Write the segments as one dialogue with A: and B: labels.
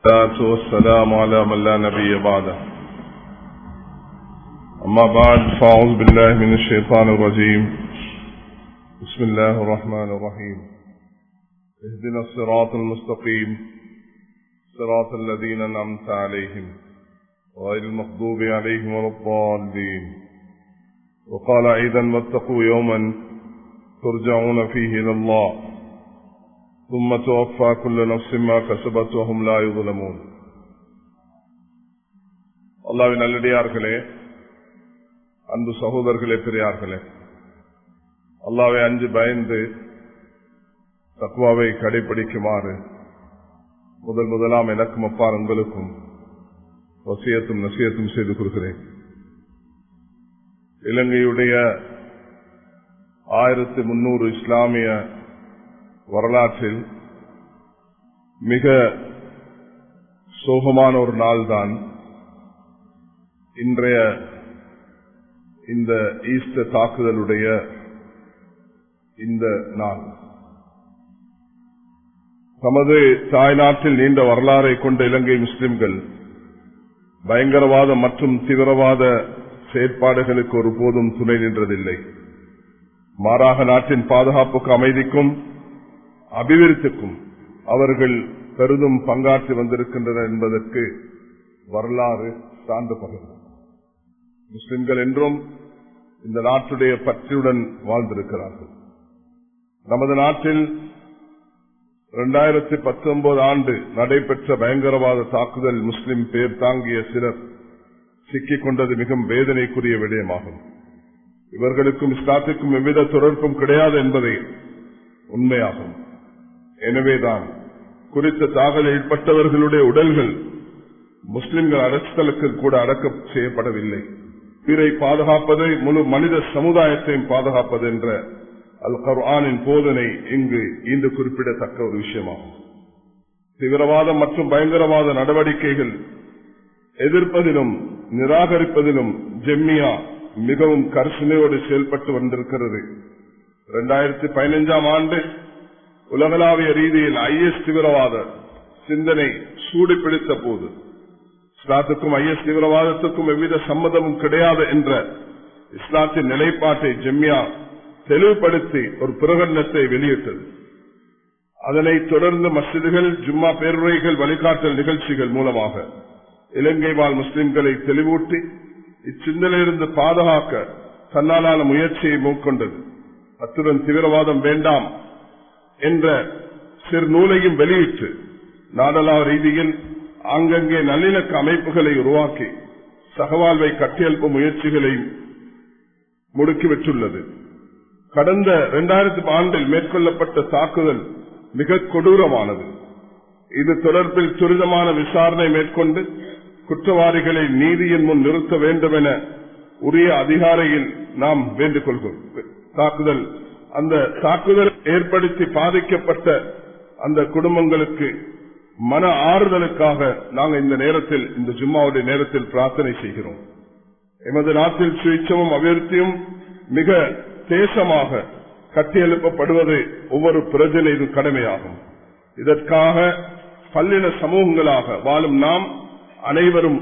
A: والصلاة والسلام على من لا نبي بعده. أما بعد فأعوذ بالله من الشيطان الرجيم. بسم الله الرحمن الرحيم. اهدنا الصراط المستقيم صراط الذين أنعمت عليهم غير المغضوب عليهم ولا الضالين. وقال أيضا واتقوا يوما ترجعون فيه إلى الله ثم توفى كل نفس ما كسبت وهم لا يظلمون. அல்லாஹ்வின் நல்லடியார்களே, அன்பு சகோதரர்களே, பெரியார்களே, அல்லாஹ்வை அஞ்சு பயந்து தக்வாவை கடைபிடிக்குமாறு முதலாம் எனக்கும் அப்பால் உங்களுக்கும் வசியத்தும் நசியத்தும் செய்து கொள்கிறேன். இலங்கையுடைய 1300 இஸ்லாமிய வரலாற்றில் மிக சோகமான ஒரு நாள்தான் இன்றைய இந்த ஈஸ்டர் தாக்குதலுடைய இந்த நாள். தமது தாய்நாட்டில் நீண்ட வரலாறை கொண்ட இலங்கை முஸ்லிம்கள் பயங்கரவாத மற்றும் தீவிரவாத செயற்பாடுகளுக்கு ஒருபோதும் துணை நின்றதில்லை. மாறாக நாட்டின் பாதுகாப்புக்கு, அமைதிக்கும் அபிவிருத்திக்கும் அவர்கள் பெரிதும் பங்காற்றி வந்திருக்கின்றனர் என்பதற்கு வரலாறு சான்று பகிர்ந்தது. முஸ்லிம்கள் என்றும் இந்த நாட்டுடைய பற்றியுடன் வாழ்ந்திருக்கிறார்கள். நமது நாட்டில் 2019 ஆண்டு நடைபெற்ற பயங்கரவாத தாக்குதல் முஸ்லிம் பேர் தாங்கிய சிலர் சிக்கிக் கொண்டது மிகவும் வேதனைக்குரிய விடயமாகும். இவர்களுக்கும் இஸ்லாத்திற்கும் எவ்வித தொடர்பும் கிடையாது என்பதை உண்மையாகும். எனவேதான் குறித்த தாக்குதலில் ஈடுபட்டவர்களுடைய உடல்கள் முஸ்லிம்கள் அரசுகளுக்கு கூட அடக்கம் செய்யப்படவில்லை. உயிரை பாதுகாப்பதை முழு மனித சமுதாயத்தையும் பாதுகாப்பது என்ற அல் குர்ஆனின் போதனை இன்று குறிப்பிடத்தக்க ஒரு விஷயமாகும். தீவிரவாதம் மற்றும் பயங்கரவாத நடவடிக்கைகள் எதிர்ப்பதிலும் நிராகரிப்பதிலும் ஜெம்மியா மிகவும் கரிசனையோடு செயல்பட்டு வந்திருக்கிறது. 2015 ஆண்டு உலகளாவிய ரீதியில் IS தீவிரவாத சிந்தனை சூடுபிடித்த போது இஸ்லாத்துக்கும் IS தீவிரவாதத்துக்கும் எவ்வித சம்மதமும் கிடையாது என்ற இஸ்லாத்தின் நிலைப்பாட்டை ஜெம்மியா தெளிவுபடுத்தி ஒரு பிரகடனத்தை வெளியிட்டது. அதனைத் தொடர்ந்து மஸ்ஜிதுகள், ஜும்மா பேருரைகள், வழிகாட்டல் நிகழ்ச்சிகள் மூலமாக இலங்கை வாழ் முஸ்லிம்களை தெளிவூட்டி இச்சிந்தனையிலிருந்து பாதுகாக்க தன்னாலான முயற்சியை மேற்கொண்டது. அத்துடன் தீவிரவாதம் வேண்டாம் என்ற சிறு நூலையும் வெளியிட்டு நாடளாவ ரீதியில் அங்கங்கே நல்லிணக்க அமைப்புகளை உருவாக்கி சகவாழ்வை கட்டியெழுப்பும் முயற்சிகளை முடுக்கிவிட்டுள்ளது. கடந்த 2000 ஆண்டில் மேற்கொள்ளப்பட்ட தாக்குதல் மிக கொடூரமானது. இது தொடர்பில் துரிதமான விசாரணை மேற்கொண்டு குற்றவாளிகளை நீதியின் முன் நிறுத்த வேண்டும் என உரிய அதிகாரியில் நாம் வேண்டிக் கொள்கிறோம். அந்த தாக்குதல் ஏற்படுத்தி பாதிக்கப்பட்ட அந்த குடும்பங்களுக்கு மன ஆறுதலுக்காக நாங்கள் இந்த நேரத்தில், இந்த ஜும்மாவுடைய நேரத்தில் பிரார்த்தனை செய்கிறோம். எமது நாட்டில் சுயேட்சமும் அபிவிருத்தியும் மிக தேசமாக கட்டியெழுப்பப்படுவது ஒவ்வொரு பிரஜையின் கடமையாகும். இதற்காக பல்லின சமூகங்களாக வாழும் நாம் அனைவரும்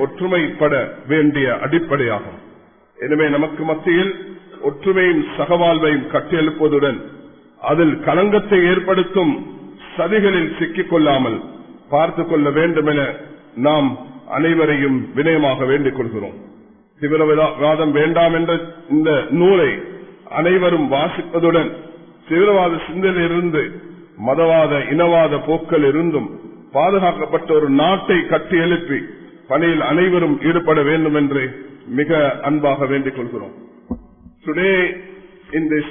A: ஒற்றுமைப்பட வேண்டிய அடிப்படையாகும். எனவே நமக்கு மத்தியில் ஒற்றுமையும் சகவாழ்வையும் கட்டியெழுப்பதுடன் அதில் களங்கத்தை ஏற்படுத்தும் சதிகளில் சிக்கிக் கொள்ளாமல் பார்த்துக் கொள்ள வேண்டும் என நாம் அனைவரையும் வினயமாக வேண்டிக் கொள்கிறோம். தீவிரவாதம் வேண்டாம் என்ற இந்த நூலை அனைவரும் வாசிப்பதுடன் தீவிரவாத சிந்தனையிலிருந்து, மதவாத இனவாத போக்கள் இருந்தும் பாதுகாக்கப்பட்ட ஒரு நாட்டை கட்டி எழுப்பி பணியில் அனைவரும் ஈடுபட வேண்டும் என்று மிக அன்பாக வேண்டிக் கொள்கிறோம். Today, in this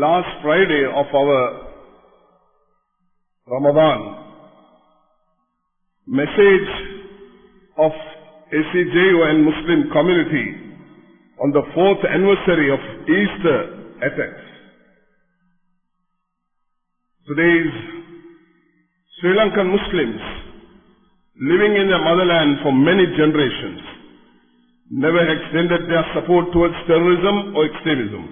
A: last Friday of our Ramadan, message of ACJU and Muslim community on the 4th anniversary of Easter attacks. Today's Sri Lankan Muslims living in the motherland for many generations never extended their support towards terrorism or extremism.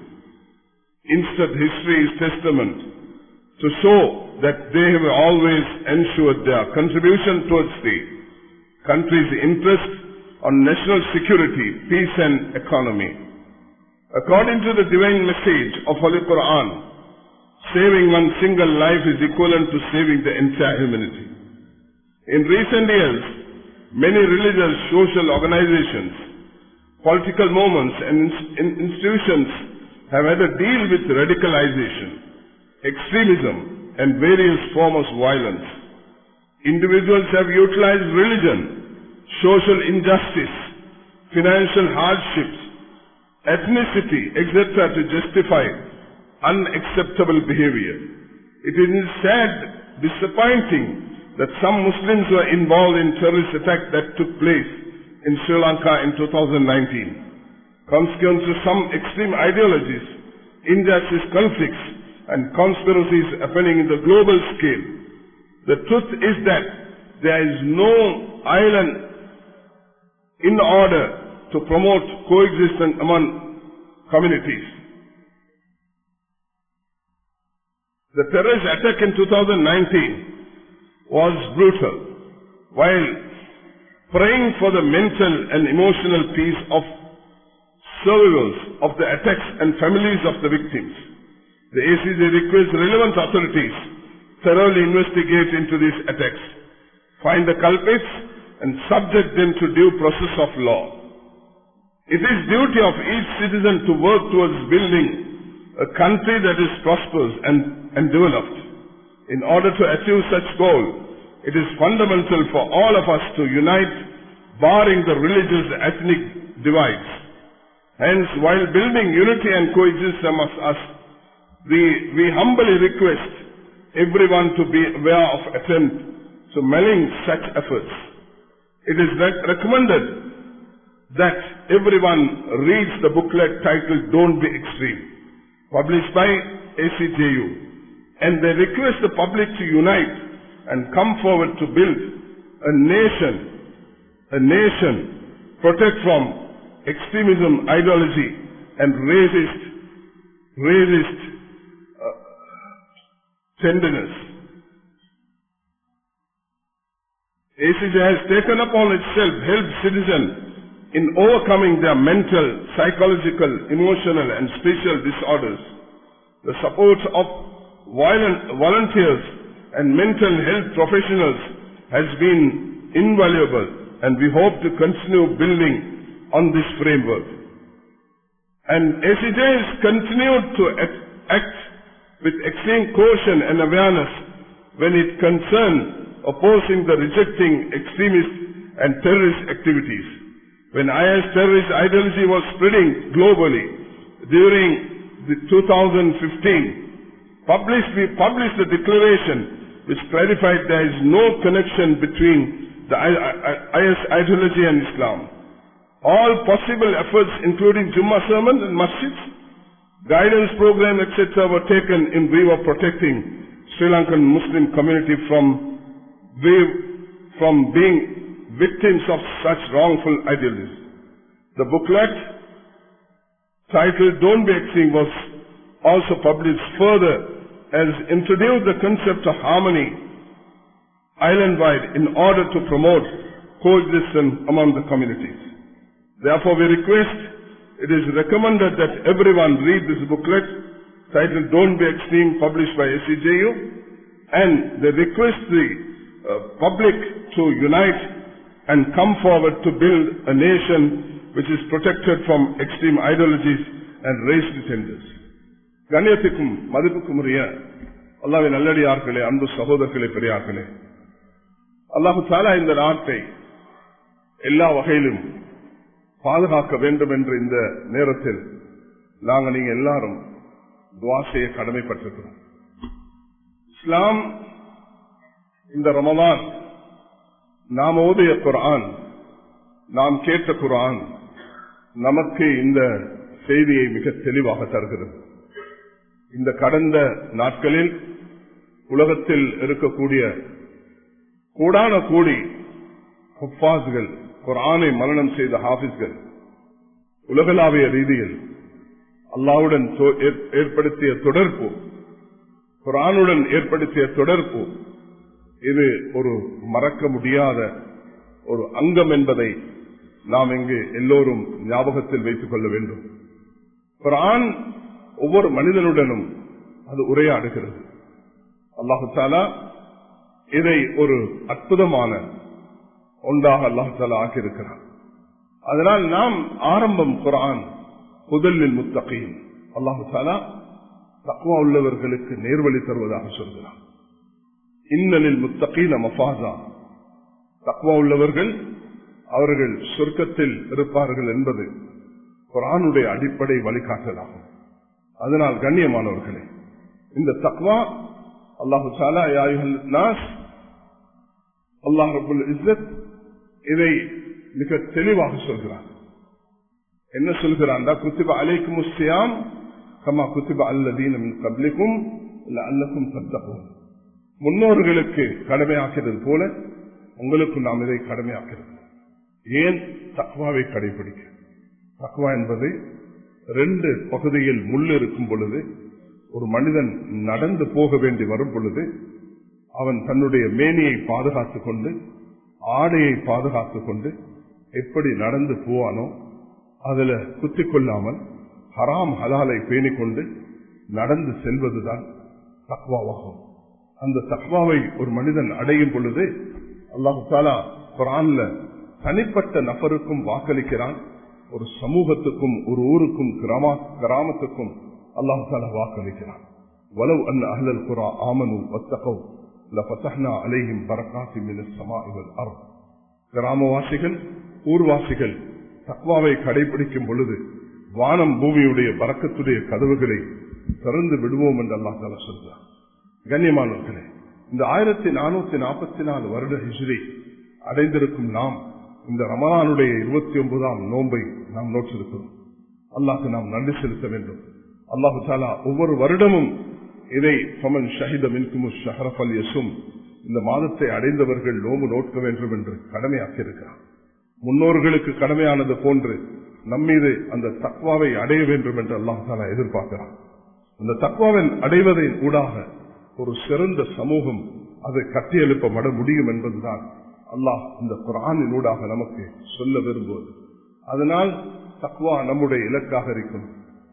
A: Instead, history is testament to show that they have always ensured their contribution towards the country's interest on national security, peace and economy. According to the divine message of Holy Quran, saving one single life is equivalent to saving the entire humanity. In recent years, many religious, social organizations, political movements and institutions have had a deal with radicalization, extremism and various forms of violence. Individuals have utilized religion, social injustice, financial hardships, ethnicity, etc. to justify unacceptable behavior. It is sad, disappointing that some Muslims were involved in terrorist attack that took place in Sri Lanka in 2019. Consequent to some extreme ideologies, injustice, conflicts and conspiracies happening in the global scale, the truth is that there is no island in order to promote coexistence among communities. The terrorist attack in 2019 was brutal. While praying for the mental and emotional peace of survivors of the attacks and families of the victims, the ACJ requests relevant authorities thoroughly investigate into these attacks, find the culprits and subject them to due process of law. It is duty of each citizen to work towards building a country that is prosperous and developed. In order to achieve such goal, it is fundamental for all of us to unite, barring the religious ethnic divides. Hence, while building unity and coexistence amongst us, we humbly request everyone to be aware of attempt to malign such efforts. It is recommended that everyone reads the booklet titled Don't Be Extreme, published by ACJU. And they request the public to unite and come forward to build a nation, protect from extremism, ideology and racist tenderness. ACJ has taken upon itself help citizens in overcoming their mental, psychological, emotional and spiritual disorders. The support of volunteers and mental health professionals has been invaluable, and we hope to continue building on this framework. And ACJ has continued to act with extreme caution and awareness when it concerns opposing the rejecting extremist and terrorist activities. When IS terrorist ideology was spreading globally during the 2015, we published a declaration which clarified there is no connection between the IS ideology and Islam. All possible efforts, including Jummah sermons and masjids, guidance program, etc., were taken in view of protecting Sri Lankan Muslim community from being victims of such wrongful ideologies. The booklet titled Don't Be Extreme was also published further as introduced the concept of harmony island-wide in order to promote coexistence among the communities. Therefore, we request, it is recommended that everyone read this booklet titled Don't Be Extreme, published by ACJU, and they request the public to unite and come forward to build a nation which is protected from extreme ideologies and racist tendencies. கண்ணியத்துக்கும் மதிப்புக்கும் உரிய அல்லாஹ்வின் நல்லடியார்களே, அன்பு சகோதரர்களே, பெரியார்களே, அல்லாஹு தஆலா இந்த நாட்டை எல்லா வகையிலும் பாதுகாக்க வேண்டும் என்று இந்த நேரத்தில் நீங்க எல்லாரும் துஆ செய்ய கடமைப்பட்டிருக்கிறோம். இஸ்லாம் இந்த ரமலான் நாம் ஓதிய குர்ஆன், நாம் கேட்ட குர்ஆன் நமக்கு இந்த செய்தியை மிக தெளிவாக தருகிறது. இந்த கடந்த நாட்களில் உலகத்தில் இருக்கக்கூடிய கூடான கூடி ஹுஃபாஸ்கள், குர்ஆனை மனனம் செய்த ஹாஃபிஸ்கள் உலகளாவிய ரீதியில் அல்லாஹ்வுடன் ஏற்படுத்திய தொடர்பு குர்ஆனுடன் ஏற்படுத்திய தொடர்பு இது ஒரு மறக்க முடியாத ஒரு அங்கம் என்பதை நாம் இங்கு எல்லோரும் ஞாபகத்தில் வைத்துக் கொள்ள வேண்டும். குர்ஆன் ஒவ்வொரு மனிதனுடனும் அது உரையாடுகிறது. அல்லாஹு தஆலா இதை ஒரு அற்புதமான ஒன்றாக அல்லாஹு தஆலா ஆக்கியிருக்கிறார். அதனால் நாம் ஆரம்பம் குர்ஆன் ஹுதல் முத்தகீன், அல்லாஹு தஆலா தக்வா உள்ளவர்களுக்கு நேர்வழி தருவதாக சொல்கிறார். இன்னலில் முத்தகீன மஃபாஸா, தக்வா உள்ளவர்கள் அவர்கள் சொர்க்கத்தில் இருப்பார்கள் என்பது குர்ஆனுடைய அடிப்படை வழிகாட்டலாகும். அதனால் கண்ணியமானவர்களே, இந்த தக்வா அல்லாஹு தஆலா யா அய்யுஹன் நாஸ், அல்லாஹ் ரப்புல் இஸ்ஸத் இதை மிக தெளிவாக சொல்கிறார். என்ன சொல்கிறான்? குத்திப அலைக்குமுஸ் ஸியாம் கமா குத்திப அல்லதீன மின் கப்லிக்கும் லஅல்லக்கும் தத்தகூன். முன்னோர்களுக்கு கடமையாக்கிறது போல உங்களுக்கு நாம் இதை கடமையாக்கிறது. ஏன்? தக்வாவை கடைபிடிக்க. தக்வா என்பது 2 பகுதியில் முள் இருக்கும் பொழுது, ஒரு மனிதன் நடந்து போக வேண்டி வரும் பொழுது அவன் தன்னுடைய மேனியை பாதுகாத்துக் கொண்டு, ஆடையை பாதுகாத்துக் கொண்டு எப்படி நடந்து போவானோ அதுல குத்திக் கொள்ளாமல் ஹராம் ஹலாலை பேணிக்கொண்டு நடந்து செல்வதுதான் தக்வாவாகும். அந்த தக்வாவை ஒரு மனிதன் அடையும் பொழுது அல்லாஹு தஆலா குர்ஆன்ல தனிப்பட்ட நபருக்கும் வாக்களிக்கிறான், ஒரு சமூகத்துக்கும் ஒரு ஊருக்கும் கிராமத்துக்கும் அல்லாஹு தஆலா வாக்களிக்கிறான். வலவ் அன் அஹ்லல் குரா ஆமனு வத்தகவ் லஃபதஹ்னா அலைஹிம் பரகாத்தின் மினஸ் ஸமாஇ வல் அர்த். கிராமவாசிகள், ஊர்வாசிகள் தக்வாவை கடைபிடிக்கும் பொழுது வானம் பூமியுடைய பரக்கத்துடைய கதவுகளை திறந்து விடுவோம் என்று அல்லாஹ் தஆலா சொல்கிறார். கண்ணியமானவர்களே, இந்த 1444 வருட ஹிஜ்ரி அடைந்திருக்கும் நாம் இந்த ரமலானுடைய 29ஆம் நோன்பை நாம் நோற்றிருக்கிறோம். அல்லாஹ்க்கு நாம் நன்றி செலுத்த வேண்டும். அல்லாஹு தஆலா ஒவ்வொரு வருடமும் இதை ஃபமன் ஷஹித மின்குமுஷ் ஷஹர ஃபல்யஸும், இந்த மாதத்தை அடைந்தவர்கள் நோன்பு நோக்க வேண்டும் என்று கடமையாக்கியிருக்கிறார். முன்னோர்களுக்கு கடமையானது போன்று நம்மீது அந்த தக்வாவை அடைய வேண்டும் என்று அல்லாஹ் தஆலா எதிர்பார்க்கிறார். அந்த தக்வாவை அடைவதன் ஊடாக ஒரு சிறந்த சமூகம் அதை கட்டியெழுப்பப்பட முடியும் என்பதுதான் அல்லாஹ் இந்த குர்ஆனின் ஊடாக நமக்கு சொல்ல விரும்புவது. அதனால் தக்வா நம்முடைய இலக்காக இருக்கும்.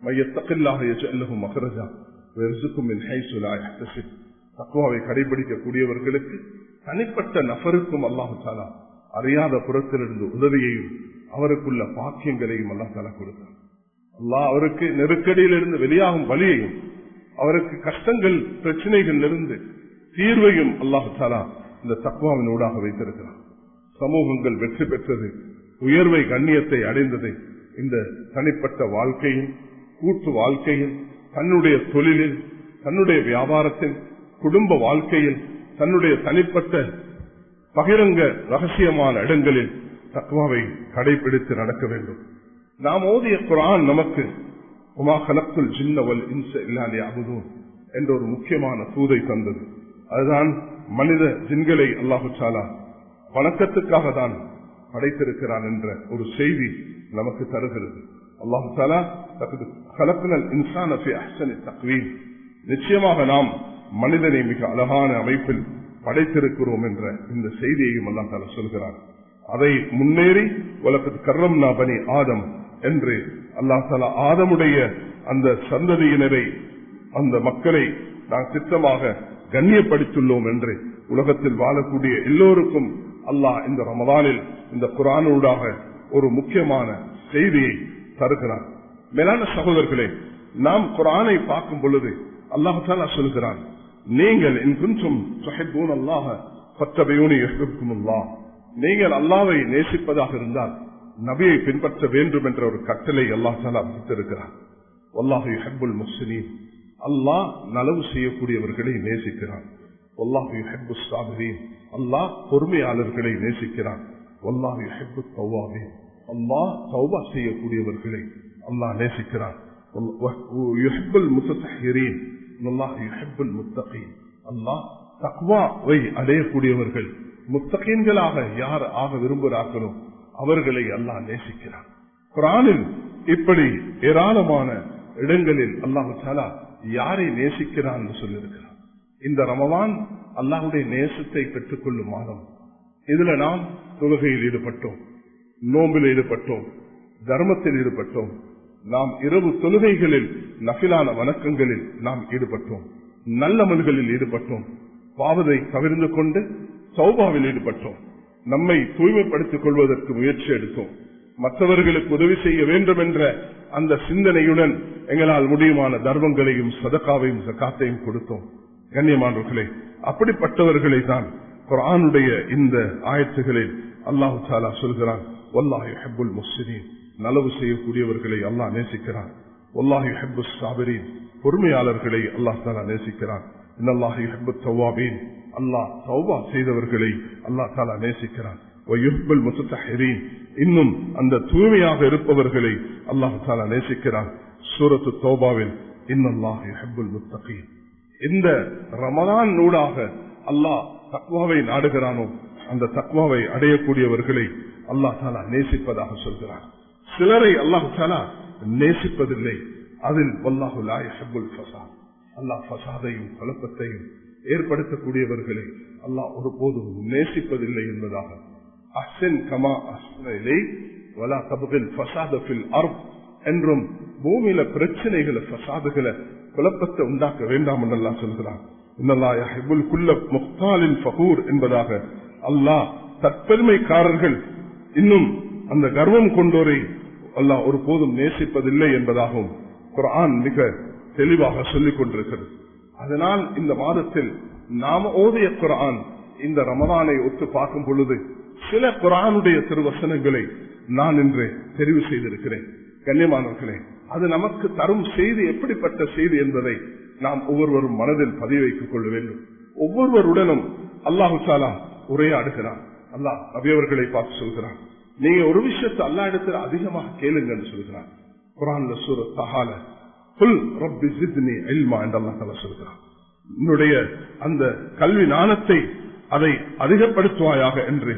A: மையத்தகில்லாஹ யஜஅல் லஹு மக்ரஜா வயர்ஸுகு மின் ஹைஸு லா யஹ்தஸிப். தக்வாவை கடைபிடிக்கக்கூடியவர்களுக்கு தனிப்பட்ட நபருக்கும் அல்லாஹ் தஆலா அறியாத புறத்திலிருந்து உதவியையும் அவருக்குள்ள பாக்கியங்களையும் அல்லாஹ் தஆலா கொடுத்தார். அல்லாஹ் அவருக்கு நெருக்கடியிலிருந்து வெளியாகும் வழியையும், அவருக்கு கஷ்டங்கள் பிரச்சனைகளிலிருந்து தீர்வையும் அல்லாஹ் தஆலா இந்த தக்வாவின் ஊடாக வைத்திருக்கிறார். சமூகங்கள் வெற்றி பெற்றது, உயர்வை கண்ணியத்தை அடைந்தது இந்த தனிப்பட்ட வாழ்க்கையில், கூட்டு வாழ்க்கையில், தன்னுடைய தொழிலில், தன்னுடைய வியாபாரத்தில், குடும்ப வாழ்க்கையில், தன்னுடைய தனிப்பட்ட பகிரங்க ரகசியமான இடங்களில் தக்வாவை கடைபிடித்து நடக்க வேண்டும். நாம் ஓதிய குர்ஆன் நமக்கு வமா கலக்துல் ஜின்ன வல் இன்ஸ இல்லா லியஅபுதூன் என்ற ஒரு முக்கியமான தூதை தந்தது. அதுதான் மனித ஜின்களை அல்லாஹு தஆலா வணக்கத்துக்காக தான் படைத்திருக்கிறான் என்ற ஒரு செய்தி நமக்கு தருகிறது. அல்லாஹு தஆலா கலக்னல் இன்சான ஃபீ அஹ்ஸனி தக்வீம், நிச்சயமாக நாம் மனிதனை மிக அழகான அமைப்பில் படைத்திருக்கிறோம் என்ற இந்த செய்தியையும் அல்லாஹ் தஆலா சொல்கிறார். அதை முன்னேறி வலகத் கர்ரம்னா பனி ஆதம் என்று அல்லாஹ் தஆலா ஆதமுடைய அந்த சந்ததியினரை, அந்த மக்களை நாம் திட்டமாக கண்ணியப்படுத்தியுள்ளோம் என்று உலகத்தில் வாழக்கூடிய எல்லோருக்கும் அல்லாஹ் இந்த ரமலானில் இந்த குர்ஆனூடாக ஒரு முக்கியமான செய்தியை தருகிறார். மேலான சகோதரர்களே, நாம் குர்ஆனை பார்க்கும் பொழுது அல்லாஹ் தஆலா சொல்கிறான், நீங்கள் இன் குன்தும் துஹிப்பூனல்லாஹ ஃபத்தபியூனி யுஹிப்புக்குமுல்லாஹ், நீங்கள் அல்லாஹ்வை நேசிப்பதாக இருந்தால் நபியை பின்பற்ற வேண்டும் என்ற ஒரு கட்டளை அல்லாஹ் தஆலா விதித்திருக்கிறார். வல்லாஹு யுஹிப்புல் முஹ்ஸினீன், அல்லாஹ் நலவு செய்யக்கூடியவர்களை நேசிக்கிறான். வல்லாஹு யுஹிப்புஸ் ஸாபிரீன், அல்லாஹ் பொறுமையாளர்களை நேசிக்கிறான். வல்லாஹு யுஹிப்புத் தவ்வாபீன், அல்லாஹ் தௌபா செய்யக்கூடியவர்களை அல்லாஹ் நேசிக்கிறான். யுஹிப்புல் முத்தஹிரீன், அல்லாஹ் யுஹிப்புல் முத்தகீன், அல்லாஹ் தக்வாவை அடையக்கூடியவர்கள் முத்தகீன்களாக யார் ஆக விரும்புகிறார்களோ அவர்களை அல்லாஹ் நேசிக்கிறான். குர்ஆனில் இப்படி ஏராளமான இடங்களில் அல்லாஹ் தஆலா யாரை நேசிக்கிறான் என்று சொல்லியிருக்கிறான். இந்த ரமலான் அல்லாஹ்வுடைய நேசத்தை பெற்றுக் கொள்ளும் மாதம். இதுல நாம் தொழுகையில் ஈடுபட்டோம், நோம்பில் ஈடுபட்டோம், தர்மத்தில் ஈடுபட்டோம், நாம் இரவு தொழுகைகளில் நஃபிலான வணக்கங்களில் நாம் ஈடுபட்டோம், நல்லமல்களில் ஈடுபட்டோம், பாவத்தை கவிர்ந்து கொண்டு தௌபாவில் ஈடுபட்டோம், நம்மை தூய்மைப்படுத்திக் கொள்வதற்கு முயற்சி எடுத்தோம், மற்றவர்களுக்கு உதவி செய்ய வேண்டும் என்ற அந்த சிந்தனையுடன் எங்களால் முடியுமான தர்மங்களையும் சதகாவையும் ஜகாத்தையும் கொடுத்தோம். கண்ணியமானவர்களே, அப்படிப்பட்டவர்களை தான் குர்ஆனுடைய இந்த ஆயத்துகளில் அல்லாஹ் தஆலா சொல்கிறான், வல்லாஹி யுஹிப்புல் முஹ்சினீன், நலவு செய்யக்கூடியவர்களை அல்லாஹ் நேசிக்கிறான். வல்லாஹி யுஹிப்புஸ் ஸாபிரீன், பொறுமையாளர்களை அல்லாஹ் தஆலா நேசிக்கிறான். இன்னல்லாஹி யுஹிப்புத் தவ்வாபீன், அல்லாஹ் தௌபா செய்தவர்களை அல்லாஹ் தஆலா நேசிக்கிறான். வயுஹிப்புல் முத்தஹிரீன், இன்னும் அந்த தூய்மையாக இருப்பவர்களை அல்லாஹ் தஆலா நேசிக்கிறான். சூரத்து தௌபாவில் இன்னல்லாஹி யுஹிப்புல் முத்தகீன், இந்த ரமலான் நூடாக அல்லாஹ் தக்வாவை நாடுகிறானோ அந்த தக்வாவை அடையக்கூடியவர்களை அல்லாஹ் தஆலா நேசிப்பதாக சொல்கிறார். சிலரை அல்லாஹ் தஆலா நேசிப்பதில்லை, அதில் வல்லாஹு லா யுஹிப்புல் ஃபஸாத், அல்லாஹ் ஃபஸாதையும் குழப்பத்தையும் ஏற்படுத்தக்கூடியவர்களை அல்லாஹ் ஒருபோதும் நேசிப்பதில்லை என்பதாக. அஹ்ஸின் கமா அஹ்ஸன இலைக் வலா தப்கில் ஃபஸாத ஃபில் அர்த் என்றும் பூமியில பிரச்சனைகளை ஃபஸாதுகளை குழப்பத்தை உண்டாக்க வேண்டாம் என்று அல்லாஹ் சொல்கிறான். இன்னல்லாஹ் யுஹிப்புல் குல்ல முக்தாலின் ஃபகூர் என்பதாக அல்லாஹ் தற்பெருமைக்காரர்கள் இன்னும் அந்த கர்வம் கொண்டோரை அல்லாஹ் ஒருபோதும் நேசிப்பதில்லை என்பதாகவும் குர்ஆன் மிக தெளிவாக சொல்லிக் கொண்டிருக்கிறது. அதனால் இந்த மாதத்தில் நாம ஓதிய குர்ஆன் இந்த ரமலானை ஒத்து பார்க்கும் பொழுது சில குர்ஆனுடைய திருவசனங்களை நான் இன்று தெரிவு செய்திருக்கிறேன். கண்ணியமானவர்களே, அது நமக்கு தரும் செய்தி எப்படிப்பட்ட செய்தி என்பதை நாம் ஒவ்வொருவரும் மனதில் பதிவு வைத்துக் கொள்ள வேண்டும். ஒவ்வொருவருடனும் அல்லாஹு தஆலா உரையாடுகிறான். அல்லாஹ் நபியவர்களை பார்த்து சொல்கிறான், நீங்க ஒரு விஷயத்தை அல்லாஹ் இடத்துல அதிகமாக கேளுங்க என்று சொல்கிறான். குர்ஆன்ல சூரத் தஹால குல் ரப்பி ஜித்னி இல்மா என்று அல்லாஹ் தஆலா சொல்கிறான். என்னுடைய அந்த கல்வி ஞானத்தை அதை அதிகப்படுத்துவாயாக என்று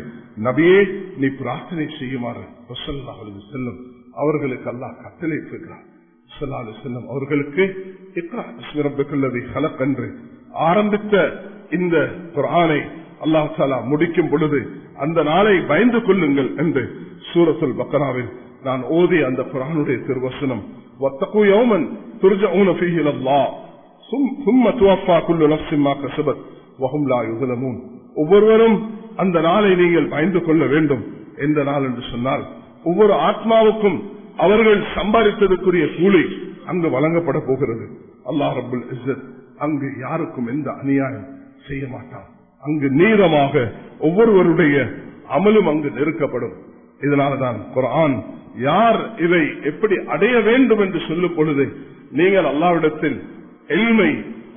A: நபியே நீ பிரார்த்தனை செய்யுமாறு ஸல்லல்லாஹு அலைஹி வஸல்லம் அவர்களுக்கு அல்லாஹ் கட்டளையிட்டிருக்கிறார். ஸல்லல்லாஹு அலைஹி வஸல்லம் அவர்களுக்கு இக்ரா பிஸ்மி ரப்பிக்கல் லதீ ஹலக் என்று ஆரம்பித்த இந்த குர்ஆனை அல்லாஹ் தஆலா முடிக்கும் பொழுது அந்த நாளை பயந்து கொள்ளுங்கள் என்று சூரத்துல் பக்ராவில் நான் ஓதிய அந்த குர்ஆனுடைய திருவசனம், வத்தகு யௌமன் துர்ஜஊன ஃபீஹி இலல்லாஹ் ثم توفى كل نفس ما كسبت وهم لا يظلمون. ஒவ்வொருவரும் அந்த நாளை நீங்கள் பயந்து கொள்ள வேண்டும். எந்த நாள் என்று சொன்னால் ஒவ்வொரு ஆத்மாவுக்கும் அவர்கள் சம்பாதித்ததற்குரிய கூலி அங்கு வழங்கப்பட போகிறது. அல்லாஹ் ரப்புல் இஸ்ஸத் அங்கு யாருக்கும் எந்த அநியாயம் செய்ய மாட்டான். அங்கு நீளமாக ஒவ்வொருவருடைய அமலும் அங்கு நெருக்கப்படும். இதனால்தான் குர்ஆன் யார் இதை எப்படி அடைய வேண்டும் என்று சொல்லும் பொழுது நீங்கள் அல்லாஹ்விடத்தில் இல்மை,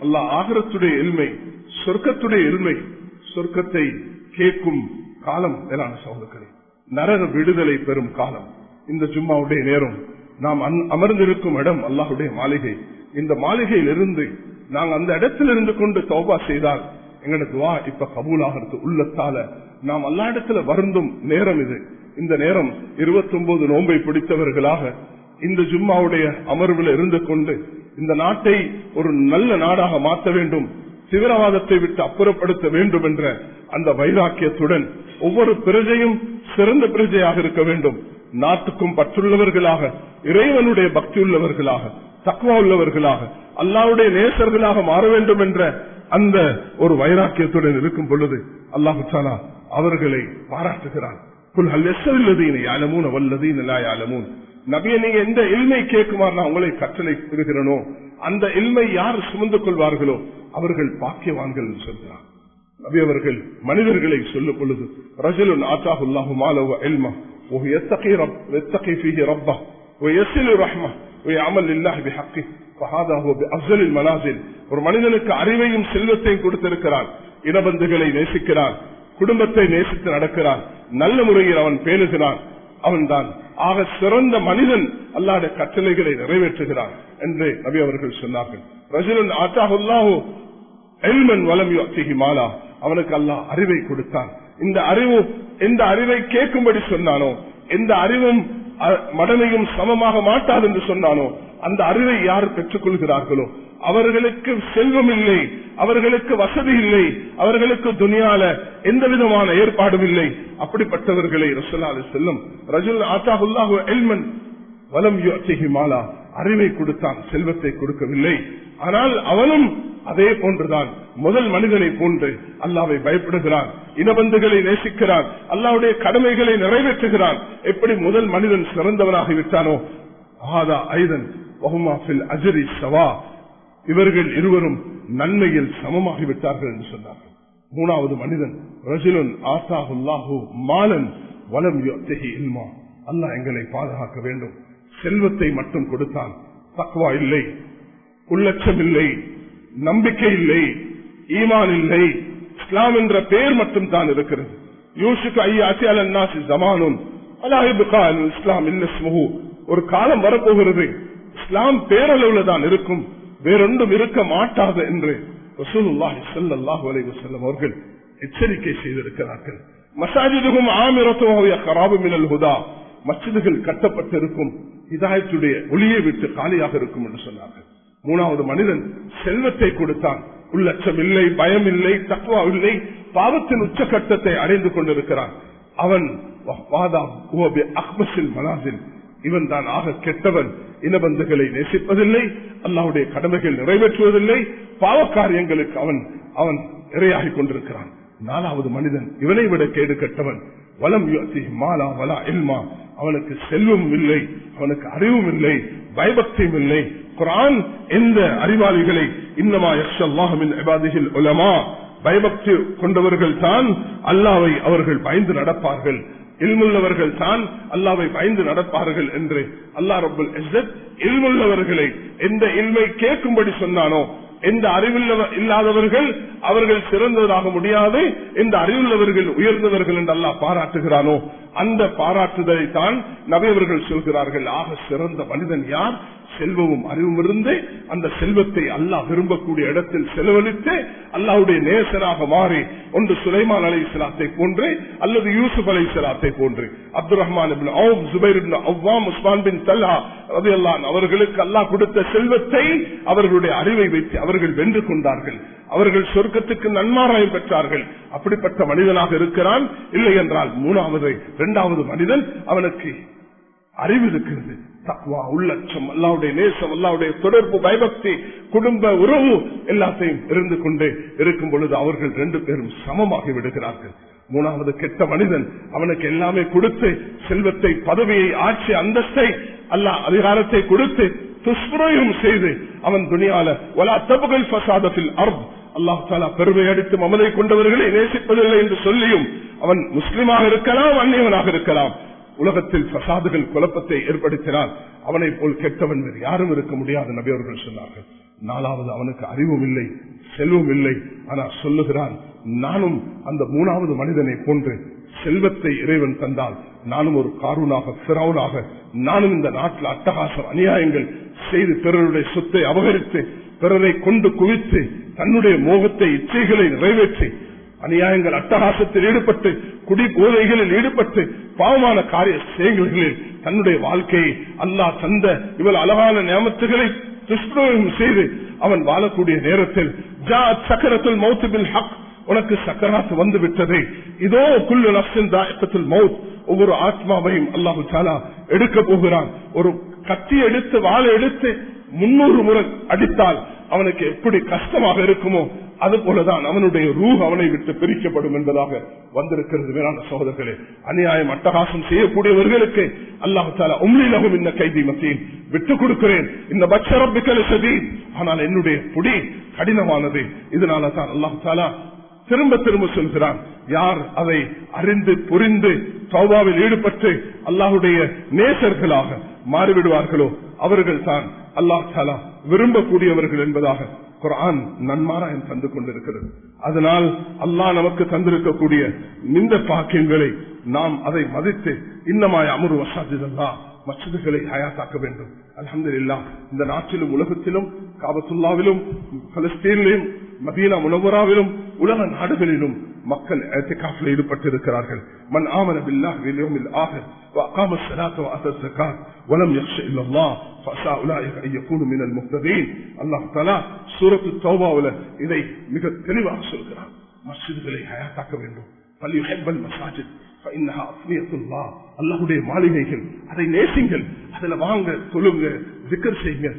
A: அல்லாஹ் ஆகிரத்துடைய இல்மை, சொர்க்கத்துடைய இல்மை, சொர்க்கத்தை கேட்கும் காலம் மேலான சகோதரர்களே, நரக விடுதலை பெறும் காலம். இந்த ஜும்மாவுடைய நேரம் நாம் அமர்ந்திருக்கும் இடம் அல்லாஹ்வுடைய மாளிகை. இந்த மாளிகையில் இருந்து நாங்கள் அந்த இடத்தில் இருந்து கொண்டு தௌபா செய்தால் எங்களோட துஆ இப்ப கபூலாகிறது. உள்ளத்தால நாம் அல்லா இடத்துல வருந்தும் நேரம் இது. இந்த நேரம் 29 நோன்பை பிடித்தவர்களாக இந்த ஜும்மாவுடைய அமர்வில் இருந்து கொண்டு இந்த நாட்டை ஒரு நல்ல நாடாக மாற்ற வேண்டும், தீவிரவாதத்தை விட்டு அப்புறப்படுத்த வேண்டும் என்ற அந்த வைராக்கியத்துடன் ஒவ்வொரு பிரஜையும் சிறந்த பிரஜையாக இருக்க வேண்டும், நாட்டுக்கும் பற்றுள்ளவர்களாக, இறைவனுடைய பக்தி உள்ளவர்களாக, தக்வா உள்ளவர்களாக, அல்லாஹ்வுடைய நேசர்களாக மாற வேண்டும் என்ற அந்த ஒரு வைராக்கியத்துடன் இருக்கும் பொழுது அல்லாஹ் தஆலா அவர்களை பாராட்டுகிறான். குல் ஹல் யஸ்ஸல்லதீன யஅலமூன வல்லதீன லா யஅலமூன். நபியே, நீங்க எந்த இல்மை கேட்குமாறு நான் உங்களை கட்டளை பெறுகிறேனோ அந்த இல்மை யார் சுமந்து கொள்வார்களோ அவர்கள் பாக்கியவான்கள் என்று சொல்கிறார். நபி அவர்கள் மனிதர்களை சொல்லும் பொழுது ரஜுலுன் ஆதாஹுல்லாஹு மாலஹு இல்மா வ யத்தகி ஃபீஹி ரப்பஹு வ யஸிலு ரஹ்மஹு வ யஅமல் லில்லாஹி பிஹக்கிஹி ஃபஹாதா ஹுவ பிஅஃஸலில் மனாசில். ஒரு மனிதனுக்கு அறிவையும் செல்வத்தையும் கொடுத்திருக்கிறான், இனபந்துகளை நேசிக்கிறான், குடும்பத்தை நேசித்து நடக்கிறான், நல்ல முறையில் அவன் பேணுகிறான், அவன் தான் ஆக சிறந்த மனிதன், அல்லாஹ்வுடைய கட்டளைகளை நிறைவேற்றுகிறான் என்று நபி அவர்கள் சொன்னார்கள். ரஜுலுன் ஆதாஹுல்லாஹு இல்மன் வலம் யுஅத்திஹி மாலா. அவனுக்கு அல்லாஹ் அறிவை கொடுத்தான். இந்த அறிவு எந்த அறிவை கேட்கும்படி சொன்னானோ, எந்த அறிவும் மடமையும் சமமாக மாட்டாது என்று சொன்னானோ, அந்த அறிவை யார் பெற்றுக் கொள்கிறார்களோ அவர்களுக்கு செல்வம் இல்லை, அவர்களுக்கு வசதி இல்லை, அவர்களுக்கு துனியால எந்த விதமான ஏற்பாடும் இல்லை. அப்படிப்பட்டவர்களை ரசூலுல்லாஹி அலைஹி வஸல்லம் ரஜுல் ஆதாஹுல்லாஹு இல்மன் வலம் யுஅதிஹி மாலா, அறிவை கொடுத்தான், செல்வத்தை கொடுக்கவில்லை. ஆனால் அவனும் அதே போன்றுதான் முதல் மனிதனை போன்று அல்லாஹ்வை பயப்படுகிறான், இனபந்துகளை நேசிக்கிறான், அல்லாஹ்வுடைய கடமைகளை நிறைவேற்றுகிறான். எப்படி முதல் மனிதன் சிறந்தவனாகிவிட்டானோ ஆதா ஐதன் வஹுமா ஃபில் அஜ்ரி ஸவா, இவர்கள் இருவரும் நன்மையில் சமமாகிவிட்டார்கள் என்று சொன்னார்கள். மூணாவது மனிதன் ரஜுலுன் ஆதாஹுல்லாஹு மாலன் வலம் யுஅதிஹி இல்மா, அல்லாஹ் எங்களை பாதுகாக்க வேண்டும். செல்வத்தை மட்டும் கொடுத்தான், தக்வா இல்லை, உள்ளட்சம் இல்லை, நம்பிக்கை இல்லை, ஈமான் இல்லை, இஸ்லாம் என்ற பெயர் மட்டும் தான் இருக்கிறது. யூசுக்கு ஐயாசி அலன்னாசி ஜமானுன் அலா யப்கா அல் இஸ்லாம் இல்ல இஸ்முஹு, ஒரு காலம் வரப்போகிறது இஸ்லாம் பேரளவுல தான் இருக்கும், வேறொன்றும் இருக்க மாட்டாது என்று ரசூலுல்லாஹி ஸல்லல்லாஹு அலைஹி வஸல்லம் அவர்கள் எச்சரிக்கை செய்திருக்கிறார்கள். மசாஜிதுகும் ஆமிரத்துஹு யக்ராபு மினல் ஹுதா, மஸ்ஜிதுகள் கட்டப்பட்டிருக்கும், ஹிதாயத்துடைய ஒளியை விட்டு காலியாக இருக்கும் என்று சொன்னார்கள். மூணாவது மனிதன் செல்வத்தை கொடுத்தான், உள்ளட்சம் இல்லை, பயம் இல்லை, தக்வா இல்லை, பாவத்தின் உச்சகட்டத்தை அடைந்து கொண்டிருக்கிறான். அவன் இவன் தான் ஆக கெட்டவன், இனபந்துகளை நேசிப்பதில்லை, அல்லாஹ்வுடைய கடமைகள் நிறைவேற்றுவதில்லை, பாவக்காரியங்களுக்கு அவன் இரையாகி கொண்டிருக்கிறான். நாலாவது மனிதன் இவனை விட கேடு கெட்டவன், வலம் யுஅதிஹி மாலா வலா இல்மா, அவனுக்கு செல்வம் இல்லை, அவனுக்கு அறிவும் இல்லை, பயபக்தியும் இல்லை. குர்ஆன் எந்த அறிவாளிகளை இன்னமா யக்ஷல்லாஹு மின் இபாதிஹில் உலமா, பயபக்தி கொண்டவர்கள் தான் அல்லாஹ்வை அவர்கள் பயந்து நடப்பார்கள், இல்முள்ளவர்கள் தான் அல்லாஹ்வை பயந்து நடப்பார்கள் என்று அல்லாஹ் ரப்பல் இஸ்ஸத் இல்முள்ளவர்களை எந்த இல்மை கேட்கும்படி சொன்னானோ, எந்த அறிவில்லாதவர்கள் அவர்கள் சிறந்தவராக முடியாது, எந்த அறிவுள்ளவர்கள் உயர்ந்தவர்கள் என்று அல்லாஹ் பாராட்டுகிறானோ அந்த பாராட்டுதலை தான் நபி அவர்கள் சொல்கிறார்கள். ஆக சிறந்த மனிதன் யார்? செல்வமும் அறிவும் இருந்து அந்த செல்வத்தை அல்லாஹ் விரும்பக்கூடிய இடத்தில் செலவழித்து அல்லாஹ்வுடைய நேசராக மாறி, ஒன்று சுலைமான் அலைஹிஸ்ஸலாத்தை போன்று அல்லது யூசுப் அலைஹிஸ்ஸலாத்தை போன்று அப்துல் ரஹ்மான் இப்னு அவ்ஃப், ஜுபைர் இப்னு அவ்வாம், உஸ்மான் பின் தல்ஹா ரலியல்லாஹு அன்ஹு அவர்களுக்கு அல்லாஹ் கொடுத்த செல்வத்தை அவர்களுடைய அறிவை வைத்து அவர்கள் வென்று கொண்டார்கள், அவர்கள் சொர்க்கத்துக்கு நன்மாராயம் பெற்றார்கள். அப்படிப்பட்ட மனிதனாக இருக்கிறான். இல்லை என்றால் இரண்டாவது மனிதன் அவனுக்கு அறிவு இருக்கிறது, தக்வா, உள்ளட்சம், அல்லாஹ்வுடைய நேசம், அல்லாஹ்வுடைய தொடர்பு, பயபக்தி, குடும்ப உறவு எல்லாத்தையும் இருந்து கொண்டே இருக்கும் பொழுது அவர்கள் ரெண்டு பேரும் சமமாகி விடுகிறார்கள். மூணாவது கெட்ட மனிதன் அவனுக்கு எல்லாமே கொடுத்து செல்வத்தை, பதவியை, ஆட்சி, அந்தஸ்தை, அல்லாஹ் அதிகாரத்தை கொடுத்து துஷ்பிரயோகம் செய்து அவன் துனியால வலா தப்கல் ஃபஸாத ஃபில் அர்த், அல்லாஹ் தஆலா பெருமை அடித்து மமதை கொண்டவர்களை நேசிப்பதில்லை என்று சொல்லியும் அவன் முஸ்லிமாக இருக்கலாம், அந்நியவனாக இருக்கலாம், உலகத்தில் ஃபசாதுகள், குழப்பத்தை ஏற்படுத்தினால் அவனை போல் கெட்டவன் வேறு யாரும் இருக்க முடியாது நபி அவர்கள் சொன்னார்கள். நாலாவது அவனுக்கு அறிவும் இல்லை, செல்வம் இல்லை, ஆனால் சொல்லுகிறான் நானும் அந்த மூணாவது மனிதனை போன்று செல்வத்தை இறைவன் தந்தால் நானும் ஒரு காரூனாக, ஃபிரௌனாக, நானும் இந்த நாட்டில் அட்டகாசம், அநியாயங்கள் செய்து பிறருடைய சொத்தை அபகரித்து பிறரை கொண்டு குவித்து தன்னுடைய மோகத்தை, இச்சைகளை நிறைவேற்றி அநியாயங்கள், அட்டகாசத்தில் ஈடுபட்டு குடி போதைகளில் ஈடுபட்டு பாவமான காரிய செயல்களில் தன்னுடைய வாழ்க்கையை அல்லாஹ் தந்த இவள் அழகான நியமத்துகளை துஷ்பிரயோகம் செய்து அவன் வாழக்கூடிய நேரத்தில் ஜாஅத் சக்கரத்துல் மௌத் பில் ஹக், உனக்கு சக்கராத் வந்து விட்டது, இதோ குல்லு நஃப்ஸின் தாயிகத்துல் மௌத், ஒவ்வொரு ஆத்மாவையும் அல்லாஹு தஆலா எடுக்க போகிறான். ஒரு கத்தி எடுத்து வாளை எடுத்து 300 முறை அடித்தால் அவனுக்கு எப்படி கஷ்டமாக இருக்குமோ அது போலதான் அவனுடைய ரூஹ் அவனை விட்டு பிரிக்கப்படும் என்பதாக வந்திருக்கிறது. வேளாண் சகோதரர்களே, அநியாயம், அட்டகாசம் செய்யக்கூடியவர்களுக்கு அல்லாஹ் தஆலா உம்லி லஹும் இன்ன கைதி மதீன், விட்டுக் கொடுக்கிறேன், இந்த பத்ஷ ரப்பிக்கல் ஷதீத், ஆனால் என்னுடைய புடி கடினமானது. இதனால தான் அல்லாஹ் தஆலா திரும்ப திரும்ப சொல்கிறான், யார் அதை அறிந்து புரிந்து தௌபாவில் ஈடுபட்டு அல்லாஹ்வுடைய நேசர்களாக மாறிவிடுவார்களோ அவர்கள் தான் அல்லாஹ் தஆலா விரும்பக்கூடியவர்கள் என்பதாக குர்ஆன் நன்மாராயம் தந்து கொண்டிருக்கிறது. அதனால் அல்லாஹ் நமக்கு தந்திருக்கக்கூடிய இந்த பாக்கியங்களை நாம் அதை மதித்து இன்னமாய் அமரு வசாஜிதல்லாஹ், மஸ்ஜிதுகளை ஹயாத்தாக்க வேண்டும். அல்ஹம்துலில்லாஹ், இந்த நாட்டிலும் உலகத்திலும் காபத்துல்லாவிலும் பலஸ்தீனிலும் மதீனா முனவராவிலும் உலக நாடுகளிலும் மக்கள் இஅ்திகாஃப்ல ஈடுபட்டிருக்கிறார்கள். மன் ஆமன பில்லாஹி வல் யௌமில் ஆகிர் وأقام الصلاة وآتى الزكاة ولم يخش إلا الله فعسى أولئك أن يكونوا من المهتدين. الله تعالى சூரத்து தௌபாவுல இதை மிக தெளிவாக சொல்கிறார். மஸ்ஜிதுகளை ஹயாத்தாக்க வேண்டும். ஃபல்யுஹிப்பல் மஸாஜித் ஃபஇன்னஹா அஃலியத்துல்லாஹ். அல்லாஹ்வுடைய மாளிகைகள், அதை நேசிங்கள், அதில் வாங்க, தொழுங்க, zikr செய்யுங்க.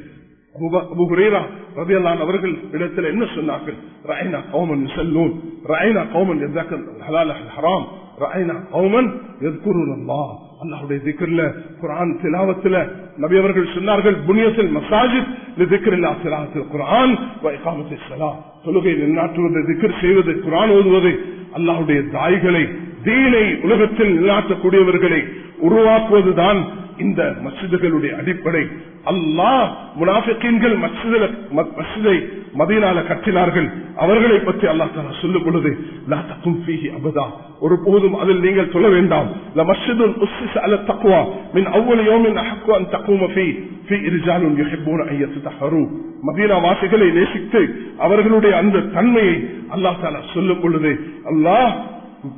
A: அபூ ஹுரைரா ரலியல்லாஹு அன்ஹு அவர்கள் இடத்துல என்ன சொன்னார்கள்? ரஅய்னா கௌமன் யுஸல்லூன் ரஅய்னா கௌமன் யذكرون الحلال والحرام ரஅய்னா கௌமன் يذكرون الله. அல்லாஹ்வுடைய zikrல, குர்ஆன் திலாவத்துல நபி அவர்கள் சொன்னார்கள், புனியத்துல் மஸாஜித் லிذிக்ரில்லாஹ் திலாவத்துல் குர்ஆன் வ இகாமத்திஸ் ஸலாத். தொழுகை நிலைநாட்டுவது, zikr செய்வது, குர்ஆன் ஓதுவது அல்லாஹ்வுடைய தாய்களை, தீனை உலகத்தில் நிலைநாட்டக்கூடியவர்களை உருவாக்குவதுதான் இந்த மஸ்ஜிதுகளுடைய அடிப்படை. அல்லாஹ் முனாஃபிகீன்கள் மஸ்ஜிதை மதீனால கட்டினார்கள். அவர்களை பற்றி அல்லாஹ் தஆலா சொல்லும் பொழுது லா தகும் ஃபீஹி அபதா, ஒருபோதும் அதில் நீங்கள் தொழ வேண்டாம். லமஸ்ஜிதுன் உஸ்ஸிஸ அலா தக்வா மின் அவ்வல் யௌமின் அஹக்கு அன் தகூம ஃபீ ரிஜாலுன் யுஹிப்பூன அன் யத்தஹரு. மதீனா வாசிகளை நேசித்து அவர்களுடைய அந்த தன்மையை அல்லாஹ் தஆலா சொல்லும் பொழுது, அல்லாஹ்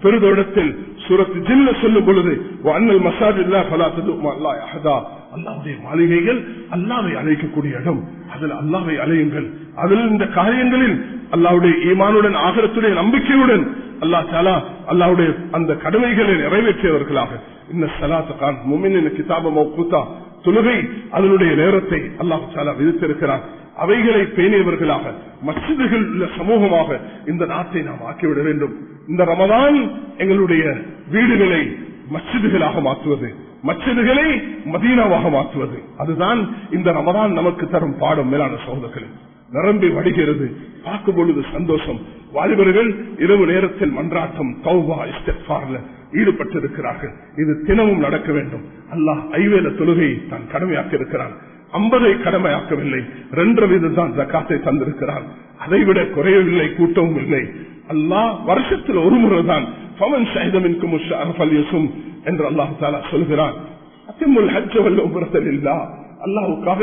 A: பெருதோடத்தில் சூரத்து ஜின்ல சொல்லும் பொழுது வஅன்னல் மஸாஜில்லாஹ் ஃபலா ததுஉ மஅல்லாஹி அஹதா. அல்லாஹ்வுடைய மாளிகைகள் அல்லாஹ்வை அழைக்கக்கூடிய இடம், அதில் அல்லாஹ்வை அழையுங்கள். அதில் இந்த காரியங்களில் அல்லாஹ்வுடைய ஈமானுடன், ஆகிரத்துடைய நம்பிக்கையுடன் அல்லாஹ் தஆலா அல்லாஹ்வுடைய அந்த கடமைகளை நிறைவேற்றியவர்களாக இன்ன ஸலாத்த கான் முஃமினின் கிதாப மௌகூதா, தொழுகை அதனுடைய நேரத்தை அல்லாஹ் தஆலா விதித்திருக்கிறார். அவைகளை பேணியவர்களாக மஸ்ஜிதுகள் உள்ள சமூகமாக இந்த நாட்டை நாம் ஆக்கிவிட வேண்டும். இந்த ரமதான் எங்களுடைய வீடுகளை மஸ்ஜிதுகளாக மாற்றுவது, மஸ்ஜிதுகளை மதீனாவாக மாற்றுவது, அதுதான் இந்த ரமதான் நமக்கு தரும் பாடம். மேலான சகோதரர்களே, நிரம்பி வடிகிறது, பார்க்கும் பொழுது சந்தோஷம். வாலிபர்கள் இரவு நேரத்தில் மன்றாட்டம், தௌபா, இஸ்திக்ஃபார்ல ஈடுபட்டிருக்கிறார்கள். இது தினமும் நடக்க வேண்டும். அல்லாஹ் ஐவேளை தொழுகை தான் கடமையாக்கி இருக்கிறான். 50 கடமையாக்கவில்லை. 2 வீதம் தான் ஜகாத்தை தந்திருக்கிறான். அதைவிட குறையவில்லை, கூட்டவும் இல்லை. அல்லாஹ் வருஷத்தில் ஒரு முறை தான் ஃபமன் ஷஹித மின்கும் அஷ்ஹர ஃபல்யஸும் என்று அல்லாஹ் தஆலா சொல்கிறான். அத்திமுல் ஹஜ்ஜ வல் உம்ரத லில்லாஹ், அல்லாஹ்வுக்காக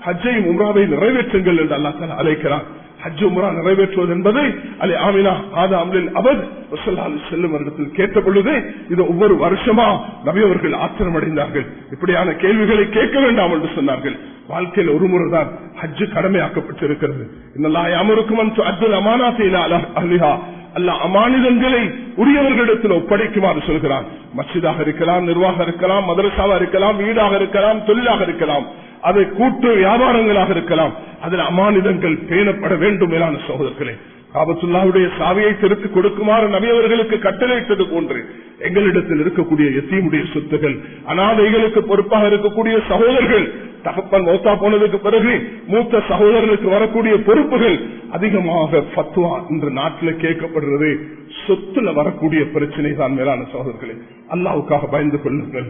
A: ஹஜ்ஜையும் உம்ராவையும் நிறைவேற்றுங்கள் என்று அல்லாஹ் தஆலா அழைக்கிறான். ஹஜ் உம்ரா நிறைவேற்றுவது என்பதை அலி ஆமினா ஆதா அம்லில் அபத் ஸல்லல்லாஹு அலைஹி வஸல்லம் அவர்கள் கேட்ட பொழுது இது ஒவ்வொரு வருஷமா நபி அவர்கள் ஆச்சரியமடைந்தார்கள். இப்படியான கேள்விகளை கேட்க வேண்டாம் என்று சொன்னார்கள். வாழ்க்கையில் ஒரு முறை தான் ஹஜ் கடமையாக்கப்பட்டிருக்கிறது. இன்னல்லாஹ் யஅமுருக்கும் அன் துஅத்துல் அமானாத்தி இலா அஹ்லிஹா, அல்லாஹ் அமானிதங்களை உரியவர்களிடத்தில் ஒப்படைக்குமாறு சொல்கிறான். மஸ்ஜிதாக இருக்கலாம், நிர்வாகம் இருக்கலாம், மதரசாவா இருக்கலாம், வீடாக இருக்கலாம், தொழிலாக இருக்கலாம், அதை கூட்டு வியாபாரங்களாக இருக்கலாம், அதில் அமானிதங்கள் பேணப்பட வேண்டும். மேலான சகோதரர்களே, காபத்துல்லாஹ்வுடைய சாவியை திருத்தி கொடுக்குமாறு நபி அவர்களுக்கு கட்டளையிட்டது போன்று எங்களிடத்தில் இருக்கக்கூடிய யத்தீமுடைய சொத்துகள், அனாதைகளுக்கு பொறுப்பாக இருக்கக்கூடிய சகோதரர்கள், தகப்பன் மௌத்தா போனதுக்கு பிறகு மூத்த சகோதரர்களுக்கு வரக்கூடிய பொறுப்புகள் அதிகமாக ஃபத்வா இன்று நாட்டில் கேட்கப்படுறது. சொத்துல வரக்கூடிய பிரச்சனை தான். மேலான சகோதரர்களே, அல்லாஹ்வுக்காக பயந்து கொள்ளுங்கள்.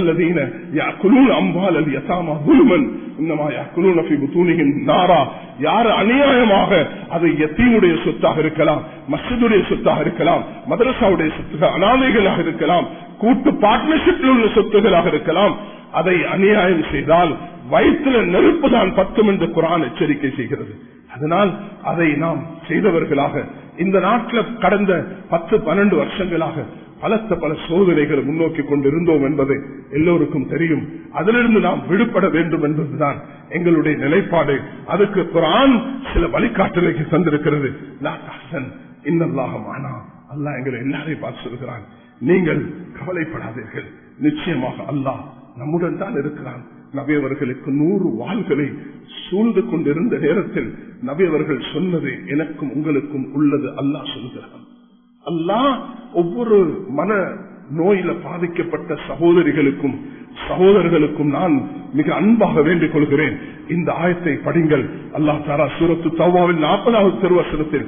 A: الذين يأكلون أموال اليتامى ظلما إنما يأكلون في بطونهم نارا. யார் அநியாயமாக அதை யத்தீமுடைய சொத்தாக இருக்கலாம், மஸ்ஜிதுடைய சொத்தாக இருக்கலாம், மதரசாவுடைய சொத்துகள், அனாதைகளாக இருக்கலாம், கூட்டு பார்ட்னர்ஷிப்பில் உள்ள சொத்துகளாக இருக்கலாம், அதை அநியாயம் செய்தால் வயிற்றுல நெருப்பு தான் பத்தும் என்று குர்ஆன் எச்சரிக்கை செய்கிறது. அதனால் அதை நாம் செய்தவர்களாக இந்த நாட்டில் கடந்த 10-12 வருஷங்களாக பல சோதனைகளை முன்னோக்கி கொண்டிருந்தோம் என்பது எல்லோருக்கும் தெரியும். அதிலிருந்து நாம் விடுபட வேண்டும் என்பதுதான் எங்களுடைய நிலைப்பாடு. அதுக்கு குர்ஆன் சில வழிகாட்டலுக்கு தந்திருக்கிறது. லா தஹ்சன் இன்னல்லாஹ மஅனா, அல்லாஹ் எங்களை எல்லாரையும் பார்த்து சொல்கிறான், நீங்கள் கவலைப்படாதீர்கள், நிச்சயமாக அல்லாஹ் நம்முடன் தான் இருக்கிறான். நபி அவர்களுக்கு 100 வாள்களை சூழ்ந்து கொண்டிருந்த நேரத்தில் நபி அவர்கள் சொன்னது எனக்கும் உங்களுக்கும் உள்ளது அல்லாஹ் சொல்கிறான். அல்லாஹ் ஒவ்வொரு மன நோயில பாதிக்கப்பட்ட சகோதரிகளுக்கும் சகோதரர்களுக்கும் நான் மிக அன்பாக வேண்டிக் கொள்கிறேன், இந்த ஆயத்தை படிங்கள். அல்லாஹ் தஆலா சூரத்து தௌபாவில் 40வது திருவசனத்தில்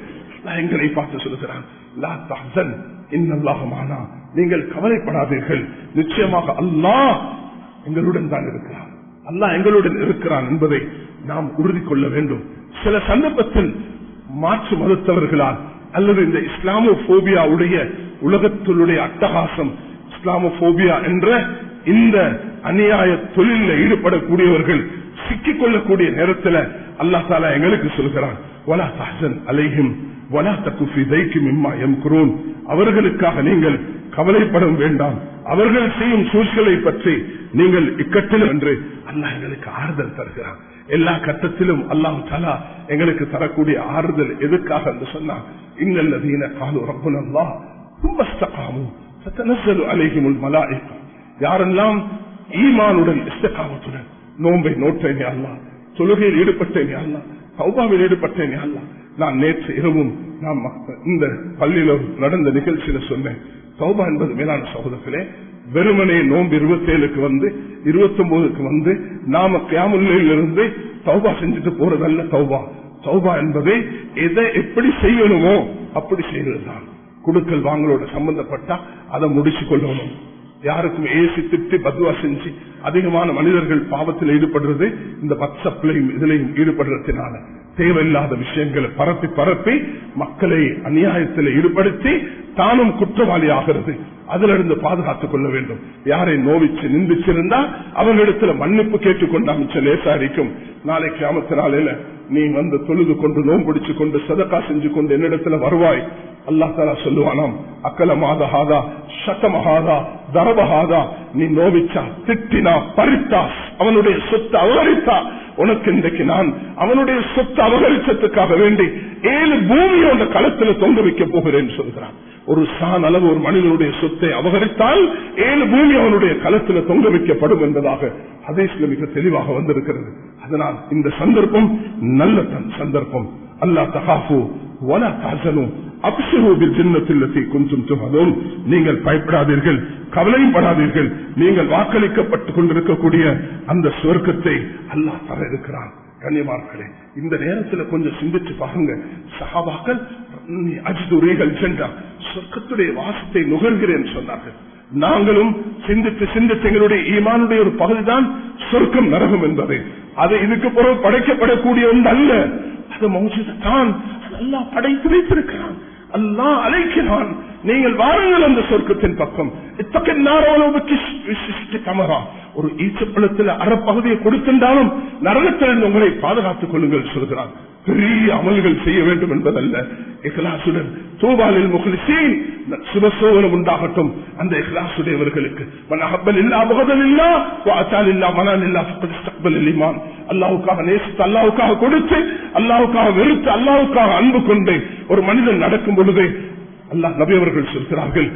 A: எங்களை பார்த்து சொல்கிறான், லா தஹ்சன் இன்னல்லாஹ மஅனா, நீங்கள் கவலைப்படாதீர்கள், நிச்சயமாக அல்லாஹ் எங்களுடன் தான் இருக்கிறான், அல்லாஹ் எங்களுடன் இருக்கிறான் என்பதை நாம் உறுதி கொள்ள வேண்டும். சில சந்தர்ப்பத்தில் மாற்று மதத்தவர்களால் அல்லது இந்த இஸ்லாமோபோபியாவுடைய உலகத்தினுடைய அட்டகாசம், இஸ்லாமோபோபியா என்ற இந்த அநியாய தொழிலில் ஈடுபடக்கூடியவர்கள் சிக்கிக் கொள்ளக்கூடிய நேரத்தில் அல்லாஹ் தஆலா எங்களுக்கு சொல்கிறான், வலா தஹ்சன் அலைஹிம் வலா தகு ஃபீ தைகி மிம்மா யம்குரூன். அவர்களுக்காக நீங்கள் கவலைப்பட வேண்டாம், அவர்கள் செய்யும் சூழ்ச்சிகளை பற்றி நீங்கள் இக்கட்டில் என்று அல்லாஹ் எங்களுக்கு ஆறுதல் தருகிறான். எல்லா கட்டத்திலும் அல்லாஹ் தஆலா எங்களுக்கு தரக்கூடிய ஆறுதல் எதுக்காக என்று சொன்னா, இன்னல்லதீன காலு ரப்புனல்லாஹ் ثم استقاموا تتنزل عليهم الملائكة. யாரெல்லாம் ஈமானுடன் இஸ்திகாமத்துடன் நோன்பை நோற்றேன் யா அல்லாஹ், தொழுகையில் ஈடுபட்டேன் யா அல்லாஹ், தௌபாவில் ஈடுபட்டேன் யா அல்லாஹ். நான் நேற்று இரவும் நாம் இந்த பள்ளியில நடந்த நிகழ்ச்சியில சொன்னேன், தௌபா என்பது மேலான சகோதரர்களே வெறுமனே நோன்பு 27க்கு வந்து 29க்கு வந்து நாம கியாமுல்லையில் இருந்து தௌபா செஞ்சுட்டு போறதல்ல தௌபா. தௌபா என்பதை எதை எப்படி செய்யணுமோ அப்படி செய்யறதுதான். குடுக்கல் வாங்கலோட சம்பந்தப்பட்டா அதை முடிச்சு கொள்ளணும். யாருக்கும் ஏசி திட்டி பத்வா செஞ்சு அதிகமான மனிதர்கள் பாவத்தில் ஈடுபடுறது இந்த வாட்ஸ்அப்லையும் இதுலையும் ஈடுபடுறதுனால தேவையில்லாத விஷயங்களை பரப்பி பரப்பி மக்களை அநியாயத்தில் ஈடுபடுத்தி தானும் குற்றவாளி ஆகிறது. அதுல இருந்து பாதுகாத்துக் கொள்ள வேண்டும். யாரை நோவிச்சு நிந்திச்சிருந்தா அவர்களிடத்துல மன்னிப்பு கேட்டுக்கொண்டு அமைச்ச லேசாரிக்கும். நாளைக்கு கியாமத் நாளையில நீ வந்து தொழுது கொண்டு நோம்பிடிச்சு கொண்டு சதகா செஞ்சு கொண்டு என்னிடத்துல வருவாய். அல்லாஹ் தஆலா சொல்லுவானாம், அக்கலமாதஹாதா ஷதமஹாதா தரபஹாதா, நீ நோவிச்சா திட்டினா பறித்தா அவனுடைய சொத்து அபகரித்தா, உனக்கு இன்றைக்கு நான் அவனுடைய சொத்து அபகரிச்சதுக்காக வேண்டி 7 பூமியோட களத்துல தொங்க வைக்க போகிறேன் சொல்கிறான். ஒரு சான் அளவு ஒரு மனிதனுடைய சொத்தை அபகரித்தால் 7 பூமி அவனுடைய களத்துல தொங்க வைக்கப்படும் என்பதாக ஹதீஸ்ல மிக தெளிவாக வந்திருக்கிறது. அதனால் இந்த சந்தர்ப்பம் நல்ல சந்தர்ப்பம். அல்லாஹ் தகாஃபு வலா தஹ்சனு அப்ஷிரு பில் ஜன்னத்தி அல்லதி குன்தும் துஅதுன். நீங்கள் பயப்படாதீர்கள், கவலையும் படாதீர்கள், நீங்கள் வாக்களிக்கப்பட்டுக் கொண்டிருக்கக்கூடிய அந்த சொர்க்கத்தை அல்லாஹ் தர இருக்கிறான். கண்ணியமார்களே, இந்த நேரத்தில் கொஞ்சம் சிந்திச்சு பாருங்க. சஹாபாக்கள் அஜ்துரீகள் சென்றா சொர்க்கத்துடைய வாசத்தை நுகர்கிறேன் சொன்னார்கள். நாங்களும் சிந்தித்து சிந்தித்து எங்களுடைய ஈமானுடைய ஒரு பகுதிதான் சொர்க்கம் நரகம் என்பது. அது இதுக்கு பிறகு படைக்கப்படக்கூடிய ஒன்று அல்ல, அது மௌஜூதான். அல்லாஹ் படைத்து வைத்திருக்கிறான், அல்லாஹ் அழைக்கிறான். நீங்கள் வாருங்கள் அந்த சொர்க்கத்தின் பக்கம். ஒரு ஈச்சப்பழத்தில் அறப்பகுதியை கொடுத்திருந்தாலும் நரகத்திலிருந்து உங்களை பாதுகாத்துக் கொள்ளுங்கள் சொல்கிறான். பெரிய அமல்கள் செய்ய வேண்டும் என்பதல்ல, இஹ்லாசுடன் தூபாலில் முக்லிஸீன், சுபசோகனம் உண்டாகட்டும் அந்த இஹ்லாசுடையவர்களுக்கு. அல்லாஹ்வுக்காக நேசித்து, அல்லாஹ்வுக்காக கொடுத்து, அல்லாஹ்வுக்காக வெறுத்து, அல்லாஹ்வுக்காக அன்பு கொண்டு ஒரு மனிதன் நடக்கும் பொழுது அல்லாஹ் நபி அவர்கள் சொல்கிறார்கள்,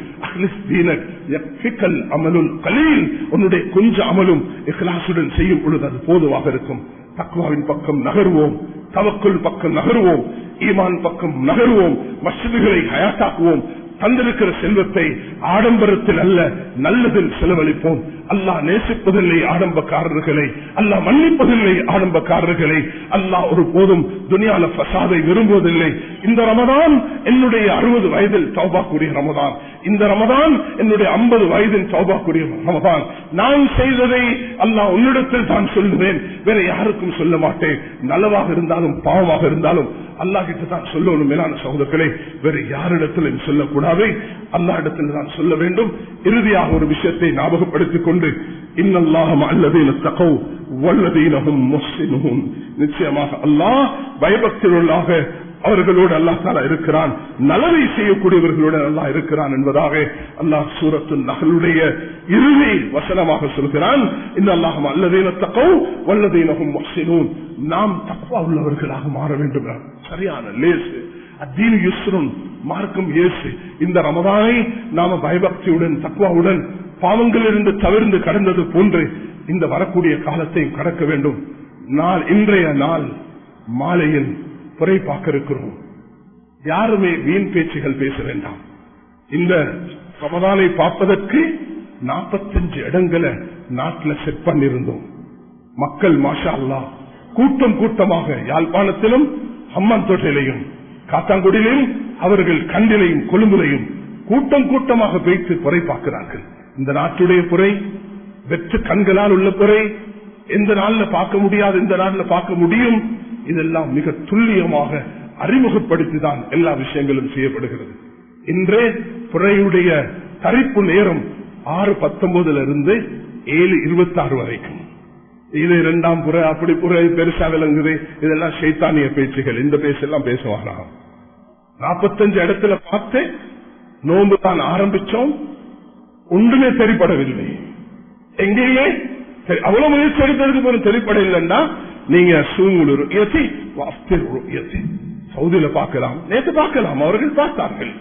A: உன்னுடைய கொஞ்சம் அமலும் இஹ்லாசுடன் செய்யும் பொழுது அது போதுவாக இருக்கும். தக்வாவின் பக்கம் நகர்வோம், தவக்குல் பக்கம் நகர்வோம், ஈமான் பக்கம் நகர்வோம், மஸ்ஜிதுகளை ஹயாத்தாக்குவோம். தந்திருக்கிற செல்வத்தை ஆடம்பரத்தில் அல்ல நல்லதில் செலவழிப்போம். அல்லாஹ் நேசிப்பதில்லை ஆடம்பக்காரர்களை, அல்லாஹ் மன்னிப்பதில்லை ஆடம்பக்காரர்களை. அல்லாஹ் ஒரு போதும் துனியால ஃபசாதை விரும்புவதில்லை. இந்த ரமதான் என்னுடைய 60 வயதில் தௌபாக்குரிய ரமதான், இந்த ரமதான் என்னுடைய 50 வயதில் தௌபாக்குரிய ரமதான். நான் செய்ததை அல்லாஹ் உன்னிடத்தில் தான் சொல்லுவேன், வேற யாருக்கும் சொல்ல மாட்டேன். நல்லவாக இருந்தாலும் பாவமாக இருந்தாலும் அல்லாஹ் கிட்ட தான் சொல்லணும். மேலான சகோதரர்களே, வேற யாரிடத்திலும் சொல்லக்கூடாது, அல்லாஹ் இடத்தில் தான் சொல்ல வேண்டும். இறுதியாக ஒரு விஷயத்தை ஞாபகப்படுத்திக் கொண்டு, இன்னல்லாஹ மஅல்லதீன தகவ் வல்லதீன ஹும் முஹ்ஸினூன், நிச்சயமாக அல்லாஹ் பயபக்தியுள்ளவர்களாக அவர்களோடு அல்லாஹ் தஆலா இருக்கிறான், நலவை செய்யக்கூடியவர்களோடு அல்லாஹ் இருக்கிறான் என்பதாக அல்லாஹ் சூரத்துன் நஹ்லுடைய இறுதி வசனமாக சொல்கிறான். இன்னல்லாஹ மஅல்லதீன தகவ் வல்லதீன ஹும் முஹ்ஸினூன், நாம் தக்வா உள்ளவர்களாக மாற வேண்டும். சரியான லேசு, அத்தீன் யுஸ்ருன், மார்க்கம் ஏசு. இந்த ரமதானை நாம பயபக்தியுடன் தக்வாவுடன் பாவங்களிலிருந்து தவிர்த்து கடந்தது போன்று இந்த வரக்கூடிய காலத்தை கடக்க வேண்டும். இன்றைய நாள் மாலையில் குறை பார்க்க இருக்கிறோம். யாருமே வீண் பேச்சுகள் பேச வேண்டாம். இந்த ரமதானை பார்ப்பதற்கு 45 இடங்களை நாட்டில் செட் பண்ணியிருந்தோம். மக்கள் மாஷா அல்லாஹ் கூட்டம் கூட்டமாக யாழ்ப்பாணத்திலும் ஹம்மாந்தோட்டையிலையும் காத்தாங்குடியிலும் அவர்கள் கண்டிலையும் கொழும்புலையும் கூட்டம் கூட்டமாக வைத்து குறை பார்க்கிறார்கள். இந்த நாட்டுடைய குறை வெற்று கண்களால் உள்ள குறை, எந்த நாளில் பார்க்க முடியாது, இந்த நாளில் பார்க்க முடியும். இதெல்லாம் மிக துல்லியமாக அறிமுகப்படுத்திதான் எல்லா விஷயங்களும் செய்யப்படுகிறது. இன்றே குறையுடைய தரிப்பு நேரம் 6:19 7:26 வரைக்கும். இது 2ஆம் புற, அப்படி புற பெருசா விளங்குது, இதெல்லாம் ஷைத்தானிய பேச்சுகள். இந்த பேச்செல்லாம் பேசுவானா? 45 இடத்துல பார்த்து நோன்பு தான் ஆரம்பிச்சோம், ஒன்றுமே தெரிப்படவில்லை. எங்கேயுமே அவ்வளவு முயற்சி எடுத்ததுக்கு போல தெரிப்படவில்லைன்னா நீங்க சூங்குலு சவுதியில பார்க்கலாம், நேற்று பார்க்கலாம், அவர்கள் பார்த்தார்கள்.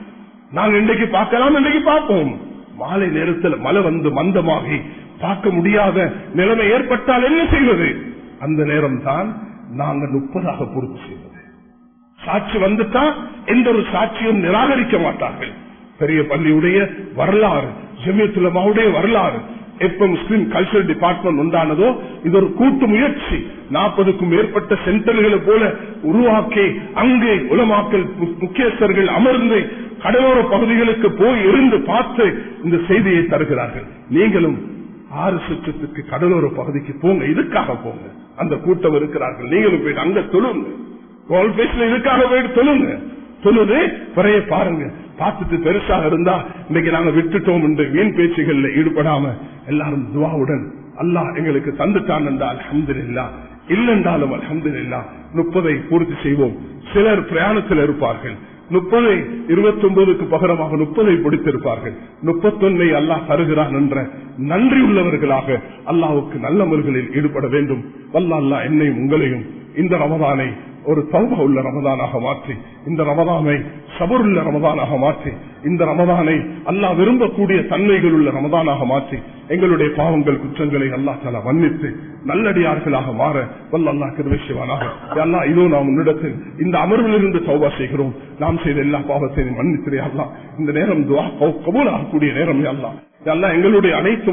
A: நாங்கள் இன்றைக்கு பார்க்கலாம், இன்றைக்கு பார்ப்போம். மாலை நேரத்தில் மழை வந்து மந்தமாகி பார்க்க முடியாத நிலைமை ஏற்பட்டால் என்ன செய்வது? அந்த நேரம் தான் நாங்க 30 பூர்த்தி செய்வது. சாட்சி வந்துட்டா எந்த ஒரு சாட்சியும் நிராகரிக்க மாட்டார்கள். பெரிய பள்ளியுடைய வரலாறு, ஜமியத்துல் உலமாவுடைய வரலாறு, எப்ப முஸ்லிம் கல்ச்சரல் டிபார்ட்மெண்ட் உண்டானதோ இது ஒரு கூட்டு முயற்சி. 40க்கும் மேற்பட்ட சென்டர்களை போல உருவாக்கி அங்கே உலமாக்கள் முக்கியஸ்தர்கள் அமர்ந்து கடலோர பகுதிகளுக்கு போய் இருந்து பார்த்து இந்த செய்தியை தருகிறார்கள். நீங்களும் 6 சுற்றத்துக்கு கடலோர பகுதிக்கு போங்க, இதுக்காக போங்க. அந்த கூட்டம் இருக்கிறார்கள், நீங்களும் போயிட்டு அங்க தொழுங்க. இதுக்காக போயிட்டு தொழுங்க. தொழுது பிறைய பாருங்க, பார்த்துட்டு பெருசாக இருந்தா இன்னைக்கு நாங்க விட்டுட்டோம் என்று வீண் பேச்சுகள்ல ஈடுபடாம எல்லாரும் துவாவுடன் அல்லாஹ் எங்களுக்கு தந்துட்டான் என்றால் அல்ஹம்துலில்லாஹ், இல்லென்றாலும் அல்ஹம்துலில்லாஹ் 30 பூர்த்தி செய்வோம். சிலர் பிரயாணத்தில் இருப்பார்கள், 30 29க்கு பகரமாக 30 பிடித்திருப்பார்கள். 31 அல்லாஹ் தருகிறான் என்ற நன்றி உள்ளவர்களாக அல்லாஹ்வுக்கு நல்ல முறைகளில் ஈடுபட வேண்டும். வல்ல அல்லாஹ் என்னையும் உங்களையும் இந்த ரமதானை ஒரு தௌபா உள்ள ரமதானாக மாற்றி, இந்த ரமதானை சபர் உள்ள ரமதானாக மாற்றி, இந்த ரமதானை அல்லாஹ் விரும்பக்கூடிய தன்மைகள் உள்ள ரமதானாக மாற்றி, எங்களுடைய பாவங்கள் குற்றங்களை அல்லாஹ் தஆலா மன்னித்து நல்லடியார்களாக மாற வல்ல அல்லாஹ் கிருபை செய்வானாக. யா அல்லாஹ், இதோ நாம் உன்னிடத்தில் இந்த அமர்விலிருந்து தௌபா செய்கிறோம். நாம் செய்த எல்லா பாவத்தையும் மன்னித்திரே அல்லாஹ். இந்த நேரம் துஆ கபூல் ஆகக்கூடிய நேரம். யா அல்லாஹ், எங்களுடைய அனைத்து